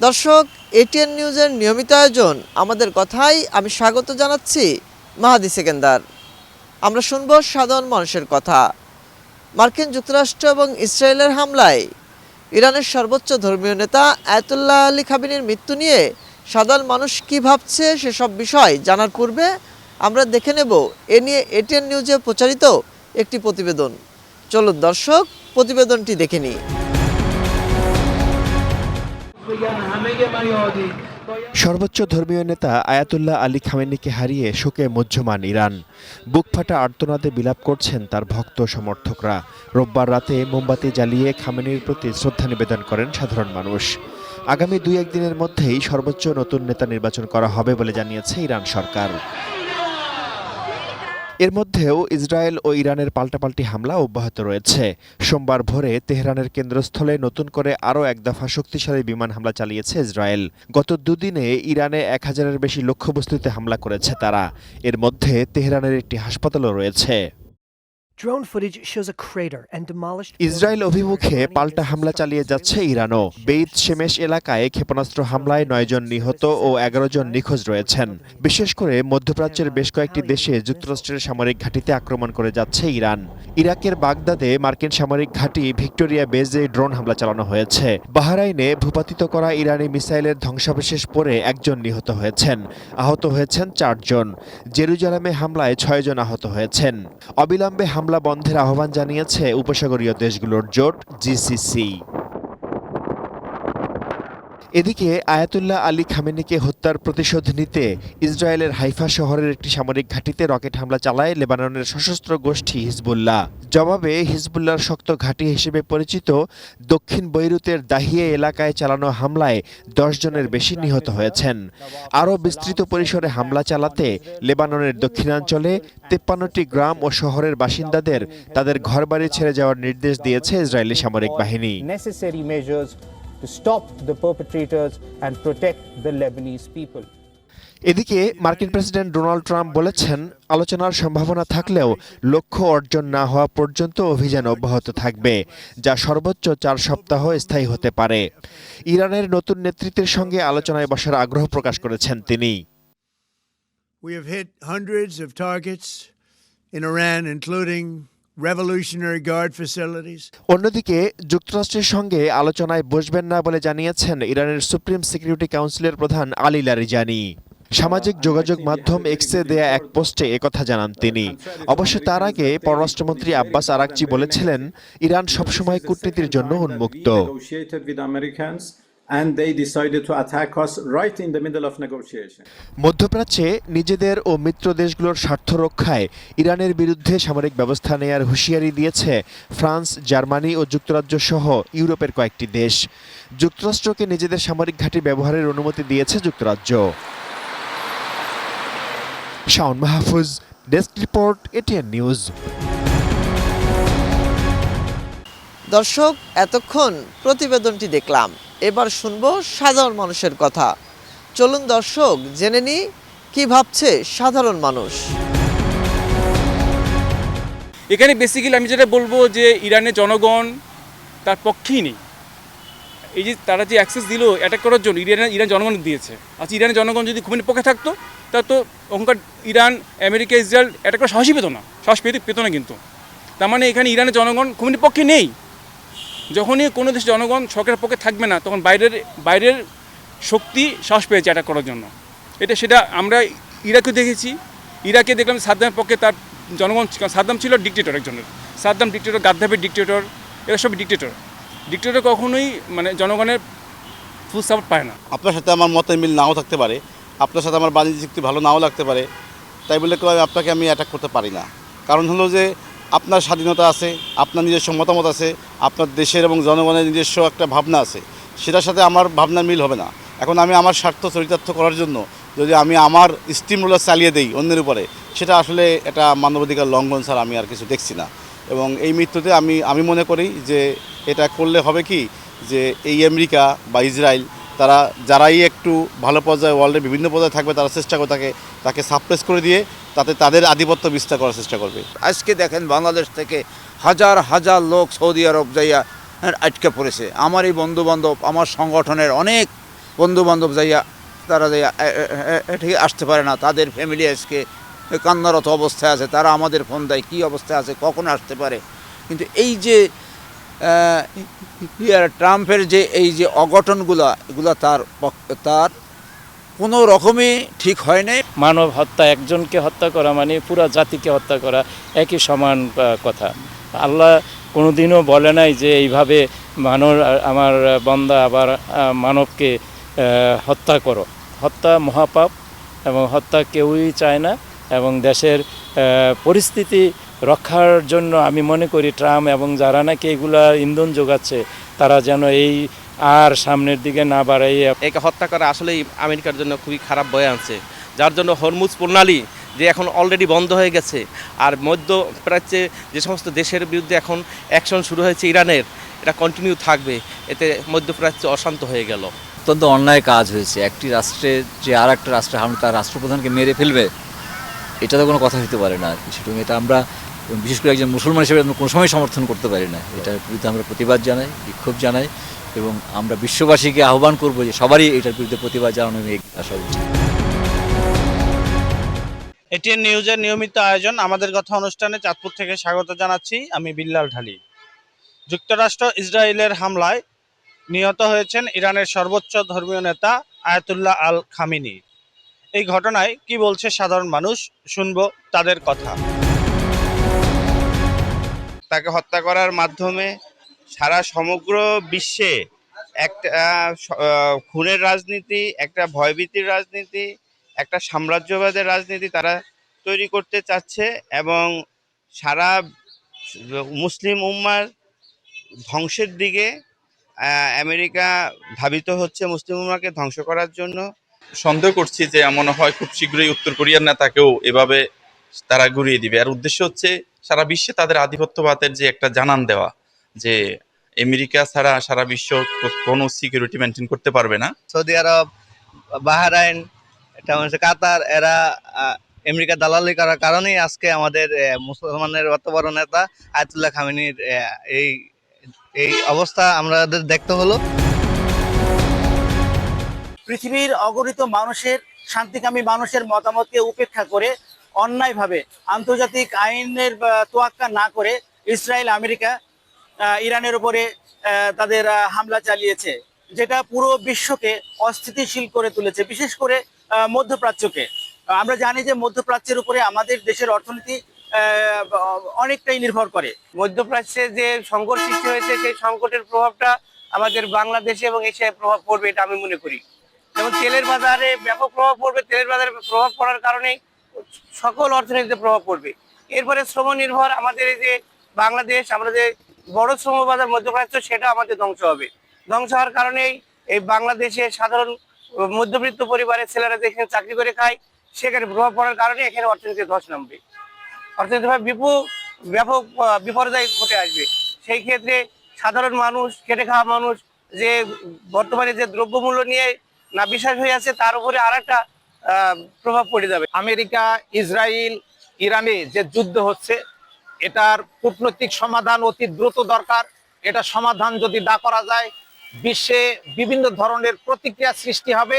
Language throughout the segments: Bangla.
দর্শক, এটিএন নিউজের নিয়মিত আয়োজন আমাদের কথাই আমি স্বাগত জানাচ্ছি মাহাদি সেকেন্দার। আমরা শুনব সাধারণ মানুষের কথা। মার্কিন যুক্তরাষ্ট্র এবং ইসরায়েলের হামলায় ইরানের সর্বোচ্চ ধর্মীয় নেতা আয়াতুল্লাহ আলী খামেনির মৃত্যু নিয়ে সাধারণ মানুষ কী ভাবছে সেসব বিষয় জানার পূর্বে আমরা দেখে নেব এ নিয়ে এটিএন নিউজে প্রচারিত একটি প্রতিবেদন। চলুন দর্শক, প্রতিবেদনটি দেখে নিই। সর্বোচ্চ ধর্মীয় নেতা আয়াতুল্লাহ আলী খামেনিকে হারিয়ে শোকে মুহ্যমান ইরান। বুকফাটা আর্তনাদে বিলাপ করছেন তার ভক্ত সমর্থকরা। রোববার রাতে মোমবাতি জ্বালিয়ে খামেনির প্রতি শ্রদ্ধা নিবেদন করেন সাধারণ মানুষ। আগামী 2-1 দিনের মধ্যেই সর্বোচ্চ নতুন নেতা নির্বাচন করা হবে বলে জানিয়েছে ইরান সরকার। এর মধ্যেও ইসরায়েল ও ইরানের পাল্টাপাল্টি হামলা অব্যাহত রয়েছে। সোমবার ভোরে তেহরানের কেন্দ্রস্থলে নতুন করে আরও এক দফা শক্তিশালী বিমান হামলা চালিয়েছে ইসরায়েল। গত দুদিনে ইরানে 1000-এর বেশি লক্ষ্যবস্তুতে হামলা করেছে তারা। এর মধ্যে তেহরানের একটি হাসপাতালও রয়েছে। ইসরায়েল অভিমুখে পাল্টা হামলা চালিয়ে যাচ্ছে ইরানও। বেইত শেমেশ এলাকায় ক্ষেপণাস্ত্র হামলায় 9 জন নিহত ও 11 জন নিখোঁজ রয়েছেন। বিশেষ করে মধ্যপ্রাচ্যের বেশ কয়েকটি দেশে যুক্তরাষ্ট্রের সামরিক ঘাঁটিতে আক্রমণ করে যাচ্ছে ইরান। ইরাকের বাগদাদে মার্কিন সামরিক ঘাঁটি ভিক্টোরিয়া বেজে ড্রোন হামলা চালানো হয়েছে। বাহরাইনে ভূপাতিত করা ইরানি মিসাইলের ধ্বংসাবশেষ পড়ে 1 জন নিহত হয়েছেন। আহত হয়েছেন 4 জন। জেরুজালেমে হামলায় 6 জন আহত হয়েছেন। অবিলম্বে হামলা বন্ধের আহ্বান জানিয়েছে উপসাগরীয় দেশগুলোর জোট জিসিসি। এদিকে আয়াতুল্লাহ আলী খামেনিকে হত্যার প্রতিশোধ নিতে ইসরায়েলের হাইফা শহরের একটি সামরিক ঘাঁটিতে রকেট হামলা চালায় লেবাননের সশস্ত্র গোষ্ঠী হিজবুল্লাহ। জবাবে হিজবুল্লাহর শক্ত ঘাঁটি হিসেবে পরিচিত দক্ষিণ বৈরুতের দাহিয়ে এলাকায় চালানো হামলায় 10 জনের বেশি নিহত হয়েছেন। আরও বিস্তৃত পরিসরে হামলা চালাতে লেবাননের দক্ষিণাঞ্চলে 53টি গ্রাম ও শহরের বাসিন্দাদের তাদের ঘরবাড়ি ছেড়ে যাওয়ার নির্দেশ দিয়েছে ইসরায়েলি সামরিক বাহিনী। To stop the perpetrators and protect the Lebanese people. এদিকে মার্কিন প্রেসিডেন্ট ডোনাল্ড ট্রাম্প বলেছেন, আলোচনার সম্ভাবনা থাকলেও লক্ষ্য অর্জন না হওয়া পর্যন্ত অভিযান অব্যাহত থাকবে, যা সর্বোচ্চ 4 সপ্তাহ স্থায়ী হতে পারে। ইরানের নতুন নেতৃত্বের সঙ্গে আলোচনায় বসার আগ্রহ প্রকাশ করেছেন তিনি। We have hit hundreds of targets in Iran, including Revolutionary Guard facilities. অন্যদিকে যুক্তরাষ্ট্রের সঙ্গে আলোচনায় বসবেন না বলে জানিয়েছেন ইরানের সুপ্রিম সিকিউরিটি কাউন্সিলের প্রধান আলী লারিজানি। সামাজিক যোগাযোগ মাধ্যম এক্সে দেয়া এক পোস্টে একথা জানান তিনি। অবশ্য তার আগে পররাষ্ট্রমন্ত্রী আব্বাস আরাকচি বলেছিলেন, ইরান সবসময় কূটনীতির জন্য উন্মুক্ত। And they decided to attack us right in the middle of negotiation. মধ্যপ্রাচ্যে নিজেদের ও মিত্র দেশগুলোর স্বার্থ রক্ষায় ইরানের বিরুদ্ধে সামরিক ব্যবস্থা নেয়ার হুঁশিয়ারি দিয়েছে ফ্রান্স, জার্মানি ও যুক্তরাজ্য সহ ইউরোপের কয়েকটি দেশ। যুক্তরাষ্ট্রকে নিজেদের সামরিক ঘাঁটি ব্যবহারের অনুমতি দিয়েছে যুক্তরাজ্য। Shaon Mahfuz, desk report, ATN news. দর্শক, এতক্ষণ প্রতিবেদনটি দেখলাম, এবার শুনবো সাধারণ মানুষের কথা। চলুন দর্শক, জেনে নিই কি ভাবছে সাধারণ মানুষ। এখানে বেসিক্যালি আমি যেটা বলবো যে ইরানের জনগণ তার পক্ষেই নেই। এই যে তারা যে অ্যাক্সেস দিল অ্যাটাক করার জন্য, ইরান জনগণ দিয়েছে। আচ্ছা, ইরানের জনগণ যদি খুবই পক্ষে থাকতো তা তো ওখানকার ইরান, আমেরিকা, ইসরায়েল অ্যাটাক করার সাহসই পেত না, সাহস পেত না। কিন্তু তার মানে এখানে ইরানের জনগণ খুবই পক্ষে নেই। যখনই কোনো দেশের জনগণ সরকারের পক্ষে থাকবে না, তখন বাইরের শক্তি সাহস পেয়েছে অ্যাটাক করার জন্য। সেটা আমরা ইরাকে দেখেছি। ইরাকে দেখলাম সাদ্দামের পক্ষে তার জনগণ, সাদ্দাম ছিল ডিকটেটর একজনের, সাদ্দাম ডিকটেটর, গাদ্দাফির ডিকটেটর, এরা সব ডিকটেটর কখনোই মানে জনগণের ফুল সাপোর্ট পায় না। আপনার সাথে আমার মতের মিল নাও থাকতে পারে, আপনার সাথে আমার বাণিজ্য চুক্তি ভালো নাও লাগতে পারে, তাই বলে আপনাকে আমি অ্যাটাক করতে পারি না। কারণ হলো যে আপনার স্বাধীনতা আছে, আপনার নিজস্ব মতামত আছে, আপনার দেশের এবং জনগণের নিজস্ব একটা ভাবনা আছে, সেটার সাথে আমার ভাবনার মিল হবে না। এখন আমি আমার স্বার্থ চরিতার্থ করার জন্য যদি আমি আমার স্টিম রোলার চালিয়ে দিই অন্যের উপরে, সেটা আসলে এটা মানবাধিকার লঙ্ঘন ছাড়া আমি আর কিছু দেখছি না। এবং এই মৃত্যুতে আমি মনে করি যে এটা করলে হবে কি, যে এই আমেরিকা বা ইসরায়েল তারা যারাই একটু ভালো পর্যায়ে ওয়ার্ল্ডের বিভিন্ন পর্যায়ে থাকবে, তারা চেষ্টা করে তাকে সাপ্রেস করে দিয়ে তাতে তাদের আধিপত্য বিস্তার করার চেষ্টা করবে। আজকে দেখেন বাংলাদেশ থেকে হাজার হাজার লোক সৌদি আরব যাইয়া আটকে পড়েছে। আমার এই বন্ধুবান্ধব, আমার সংগঠনের অনেক বন্ধু বান্ধব যাইয়া তারা যাইয়া ঠিক আসতে পারে না, তাদের ফ্যামিলি আজকে কান্নারত অবস্থায় আছে, তারা আমাদের ফোন দেয় কী অবস্থায় আছে, কখন আসতে পারে। কিন্তু এই যে ট্রাম্পের যে এই যে অঘটনগুলা এগুলা তার কোনো রকমই ঠিক হয় নাই। মানব হত্যা, একজনকে হত্যা করা মানে পুরা জাতিকে হত্যা করা একই সমান কথা। আল্লাহ কোনোদিনও বলে নাই যে এইভাবে আমার বান্দা আবার মানবকে হত্যা করো। হত্যা মহাপাপ এবং হত্যা কেউই চায় না। এবং দেশের পরিস্থিতি রক্ষার জন্য আমি মনে করি ট্রাম্প এবং যারা নাকি এগুলা ইন্ধন যোগাচ্ছে তারা যেন এই আর সামনের দিকে না বাড়াইয়া একে হত্যা করা আসলেই আমেরিকার জন্য খুবই খারাপ বয়ে আনছে, যার জন্য হরমুজ প্রণালী যে এখন অলরেডি বন্ধ হয়ে গেছে, আর মধ্যপ্রাচ্যে যে সমস্ত দেশের বিরুদ্ধে এখন অ্যাকশন শুরু হয়েছে ইরানের, এটা কন্টিনিউ থাকবে, এতে মধ্যপ্রাচ্য অশান্ত হয়ে গেল। অত্যন্ত অন্যায় কাজ হয়েছে। একটি রাষ্ট্রের যে আর একটা রাষ্ট্রে হামলা তার রাষ্ট্রপ্রধানকে মেরে ফেলবে, এটা তো কোনো কথা হতে পারে না। সেটা এটা আমরা বিশেষ করে একজন মুসলমান হিসেবে আমরা কোনো সময় সমর্থন করতে পারি না। এটার বিরুদ্ধে আমরা প্রতিবাদ জানাই, বিক্ষোভ জানাই এবং আমরা বিশ্ববাসীকে আহ্বান করব যে সবারই এটার বিরুদ্ধে প্রতিবাদ জানানো আসা উচিত। এটিএন নিউজের নিয়মিত আয়োজন আমাদের কথা অনুষ্ঠানে চাঁদপুর থেকে স্বাগত জানাচ্ছি আমি বিল্লাল ঢালি। যুক্তরাষ্ট্র ইসরায়েলের হামলায় নিহত হয়েছেন ইরানের সর্বোচ্চ ধর্মীয় নেতা আয়াতুল্লাহ আল খামিনি। এই ঘটনায় কি বলছে সাধারণ মানুষ, শুনবো তাদের কথা। তাকে হত্যা করার মাধ্যমে সারা সমগ্র বিশ্বে একটা খুনের রাজনীতি, একটা ভয়ভীতির রাজনীতি, একটা সাম্রাজ্যবাদের রাজনীতি তারা তৈরি করতে চাচ্ছে এবং সারা মুসলিম উম্মার ধ্বংসের দিকে আমেরিকা ধাবিত হচ্ছে, মুসলিম উম্মাকে ধ্বংস করার জন্য। সন্দেহ করছি যে মনে হয় খুব শীঘ্রই উত্তর কোরিয়ার নেতাকেও এভাবে তারা ঘুরিয়ে দিবে। আর উদ্দেশ্য হচ্ছে সারা বিশ্বে তাদের আধিপত্যবাদের যে একটা জানান দেওয়া যে আমেরিকা ছাড়া সারা বিশ্ব কোনো সিকিউরিটি মেনটেন করতে পারবে না। সৌদি আরব, বাহরাইন, এটা হচ্ছে কাতার, এরা আমেরিকা দালালি করার কারণেই আজকে আমাদের মুসলমানের অত বড় নেতা আয়াতুল্লাহ খামেনির এই অবস্থা আমাদের দেখতে হলো। পৃথিবীর অগণিত মানুষের, শান্তিকামী মানুষের মতামতকে উপেক্ষা করে অন্যায়ভাবে আন্তর্জাতিক আইনের তোয়াক্কা না করে ইসরায়েল, আমেরিকা ইরানের উপরে তাদের হামলা চালিয়েছে, যেটা পুরো বিশ্বকে অস্থিতিশীল করে তুলেছে, বিশেষ করে মধ্যপ্রাচ্যকে। আমরা জানি যে মধ্যপ্রাচ্যের উপরে আমাদের দেশের অর্থনীতি অনেকটাই নির্ভর করে। মধ্যপ্রাচ্যে যে সংকট সৃষ্টি হয়েছে সেই সংকটের প্রভাবটা আমাদের বাংলাদেশে এবং এশিয়ায় প্রভাব পড়বে, এটা আমি মনে করি। যেমন তেলের বাজারে ব্যাপক প্রভাব পড়বে, তেলের বাজারে প্রভাব পড়ার কারণে সকল অর্থনীতিতে প্রভাব পড়বে। এরপরে শ্রম নির্ভর আমাদের এই যে বাংলাদেশ, আমরা যে বড় শ্রম বাজার মধ্যপ্রাচ্য, সেটা আমাদের ধ্বংস হবে। ধ্বংস হওয়ার কারণেই এই বাংলাদেশে সাধারণ মধ্যবিত্ত পরিবারের ছেলেরা যেখানে চাকরি করে খায় সেখানে প্রভাব পড়ার কারণে এখানে অর্থনীতির ধস নামবে, অর্থনৈতিকভাবে ব্যাপক বিপর্যয় ঘটে আসবে। সেই ক্ষেত্রে সাধারণ মানুষ, খেটে খাওয়া মানুষ যে বর্তমানে যে দ্রব্যমূল্য নিয়ে না বিশ্বাস হয়ে আছে, তার উপরে আর একটা প্রভাব পড়ে যাবে। আমেরিকা, ইসরায়েল, ইরানে যে যুদ্ধ হচ্ছে, এটার কূটনৈতিক সমাধান অতি দ্রুত দরকার। এটা সমাধান যদি না করা যায়, বিশ্বে বিভিন্ন ধরনের প্রতিক্রিয়া সৃষ্টি হবে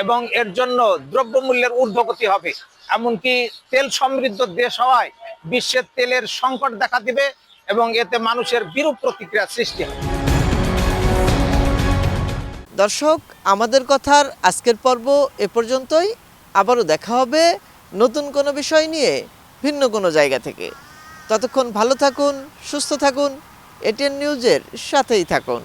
এবং এর জন্য দ্রব্যমূল্যের ঊর্ধ্বগতি হবে। এমনকি তেল সমৃদ্ধ দেশ হওয়ায় বিশ্বের তেলের সংকট দেখা দিবে এবং এতে মানুষের বিরূপ প্রতিক্রিয়া সৃষ্টি হবে। দর্শক, আমাদের কথার আজকের পর্ব এ পর্যন্তই। আবারও দেখা হবে নতুন কোনো বিষয় নিয়ে, ভিন্ন কোনো জায়গা থেকে। ততক্ষণ ভালো থাকুন, সুস্থ থাকুন, এটিএন নিউজের সাথেই থাকুন।